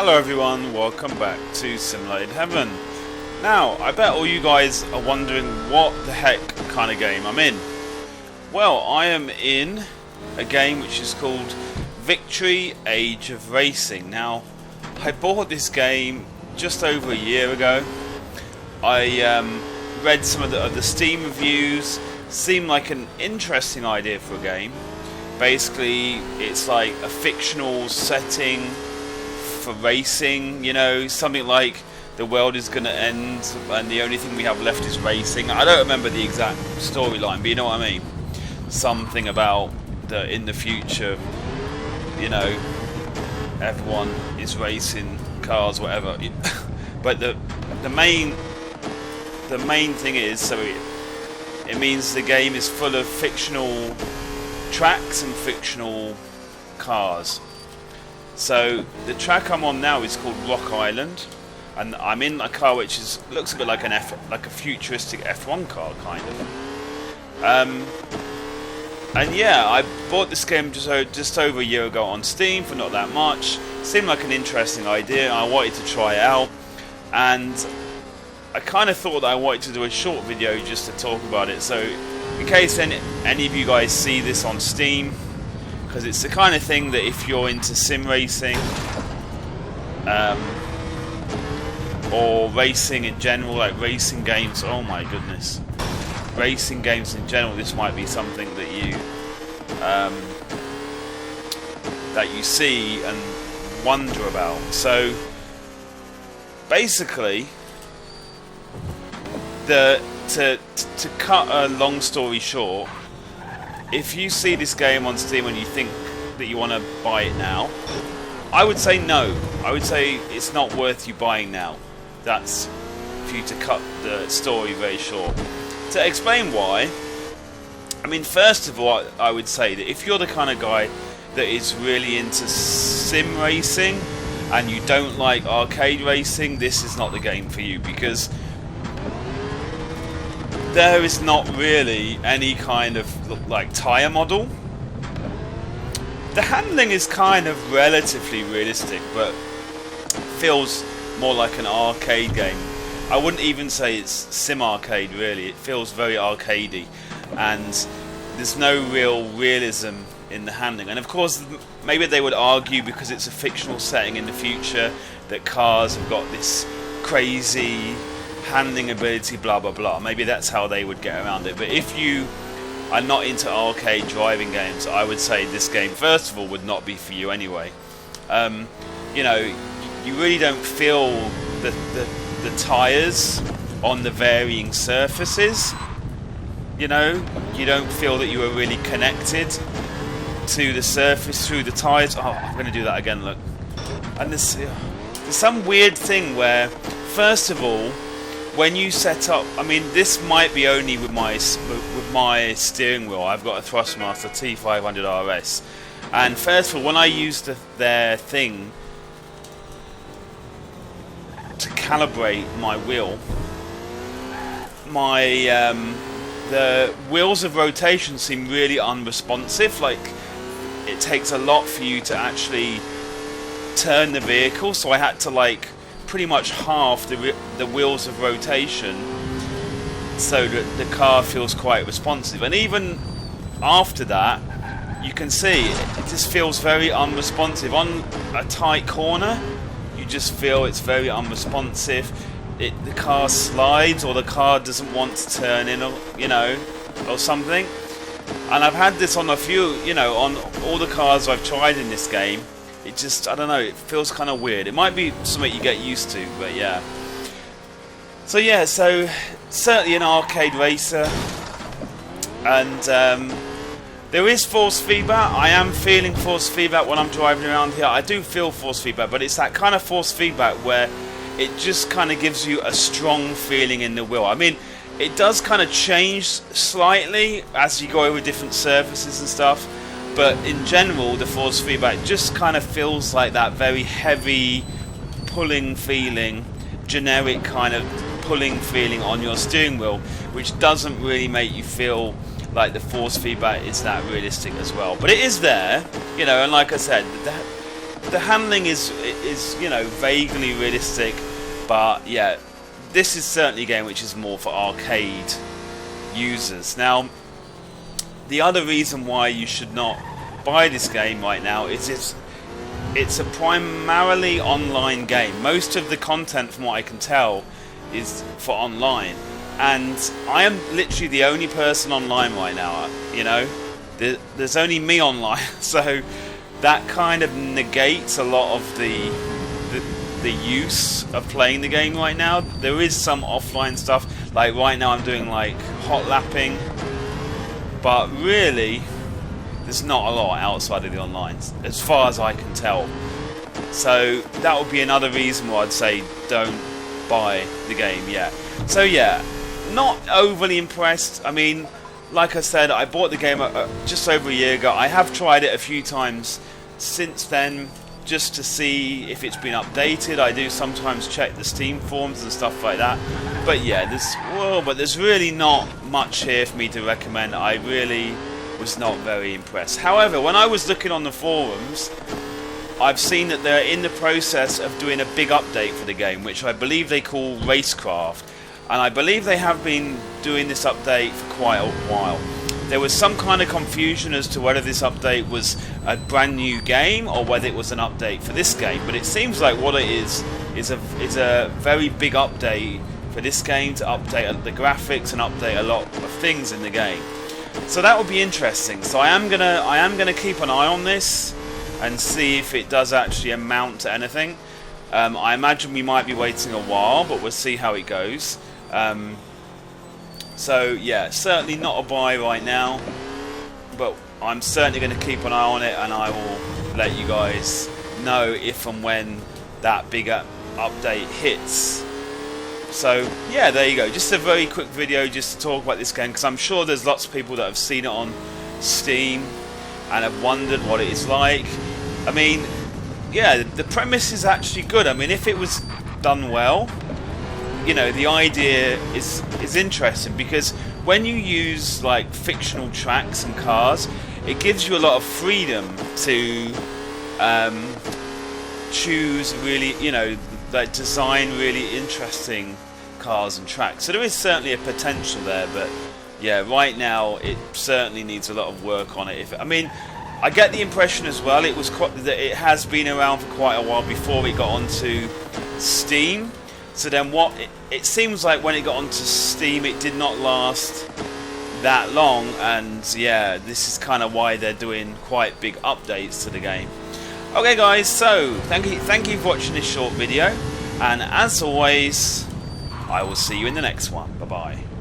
Hello everyone, welcome back to Simulated Heaven. Now, I bet all you guys are wondering what the heck kind of game I'm in. Well, I am in a game which is called Victory Age of Racing. Now, I bought this game just over a year ago. I read some of the Steam reviews. Seemed like an interesting idea for a game. Basically, it's like a fictional setting for racing, you know, something like the world is going to end and the only thing we have left is racing. I don't remember the exact storyline, but you know what I mean. Something about in the future, you know, everyone is racing cars, whatever. But the main thing is, so it means the game is full of fictional tracks and fictional cars. So the track I'm on now is called Rock Island, and I'm in a car which looks a bit like a futuristic F1 car kind of. And yeah, I bought this game just over a year ago on Steam for not that much. Seemed like an interesting idea. I wanted to try it out, and I kind of thought that I wanted to do a short video just to talk about it. So in case any of you guys see this on Steam, because it's the kind of thing that if you're into sim racing or racing in general, like racing games, oh my goodness, racing games in general, this might be something that you see and wonder about. So basically, to cut a long story short, if you see this game on Steam and you think that you want to buy it now, I would say no. I would say it's not worth you buying now. That's for you to cut the story very short. To explain why, I mean, first of all, I would say that if you're the kind of guy that is really into sim racing and you don't like arcade racing, this is not the game for you, because there is not really any kind of like tyre model. The handling is kind of relatively realistic, but feels more like an arcade game. I wouldn't even say it's sim arcade really. It feels very arcadey, and there's no real realism in the handling. And of course, maybe they would argue, because it's a fictional setting in the future, that cars have got this crazy handling ability, blah blah blah. Maybe that's how they would get around it. But if you are not into arcade driving games, I would say this game, first of all, would not be for you anyway. You know, you really don't feel the tyres on the varying surfaces. You know, you don't feel that you are really connected to the surface through the tyres. Oh, I'm going to do that again, look. And there's some weird thing where, first of all, when you set up, I mean, this might be only with my steering wheel. I've got a Thrustmaster T500 RS, and first of all, when I used their thing to calibrate my wheel, the wheels of rotation seem really unresponsive. Like, it takes a lot for you to actually turn the vehicle, so I had to like pretty much half the wheels of rotation so that the car feels quite responsive. And even after that, you can see it just feels very unresponsive. On a tight corner, you just feel it's very unresponsive. The car slides, or the car doesn't want to turn in, or, you know, or something. And I've had this on a few, you know, on all the cars I've tried in this game. It just, I don't know, it feels kind of weird. It might be something you get used to, but yeah. So yeah, so certainly an arcade racer. And there is force feedback. I am feeling force feedback when I'm driving around here. I do feel force feedback, but it's that kind of force feedback where it just kind of gives you a strong feeling in the wheel. I mean, it does kind of change slightly as you go over different surfaces and stuff. But in general, the force feedback just kind of feels like that very heavy pulling feeling, generic kind of pulling feeling on your steering wheel, which doesn't really make you feel like the force feedback is that realistic as well. But it is there, you know, and like I said, the handling is you know, vaguely realistic, but yeah, this is certainly a game which is more for arcade users. Now, the other reason why you should not buy this game right now is it's a primarily online game. Most of the content, from what I can tell, is for online, and I am literally the only person online right now. You know, there's only me online, so that kind of negates a lot of the use of playing the game right now. There is some offline stuff, like right now I'm doing like hot lapping, but really there's not a lot outside of the online, as far as I can tell. So that would be another reason why I'd say don't buy the game yet. So yeah, not overly impressed. I mean, like I said, I bought the game just over a year ago. I have tried it a few times since then, just to see if it's been updated. I do sometimes check the Steam forums and stuff like that. But yeah, there's really not much here for me to recommend. I really was not very impressed. However, when I was looking on the forums, I've seen that they're in the process of doing a big update for the game, which I believe they call RaceCraft, and I believe they have been doing this update for quite a while. There was some kind of confusion as to whether this update was a brand new game or whether it was an update for this game, but it seems like what it is a very big update for this game, to update the graphics and update a lot of things in the game. So that would be interesting. So I am gonna keep an eye on this and see if it does actually amount to anything. I imagine we might be waiting a while, but we'll see how it goes. So yeah, certainly not a buy right now, but I'm certainly going to keep an eye on it, and I will let you guys know if and when that bigger update hits. So yeah, there you go. Just a very quick video just to talk about this game, because I'm sure there's lots of people that have seen it on Steam and have wondered what it is like. I mean, yeah, the premise is actually good. I mean, if it was done well, you know, the idea is interesting, because when you use like fictional tracks and cars, it gives you a lot of freedom to choose really, you know, like design really interesting cars and tracks. So there is certainly a potential there, but yeah, right now it certainly needs a lot of work on it. I mean, I get the impression as well that it has been around for quite a while before it got onto Steam. So then it seems like when it got onto Steam, it did not last that long, and yeah, this is kind of why they're doing quite big updates to the game. Okay guys, so thank you for watching this short video, and as always, I will see you in the next one. Bye bye.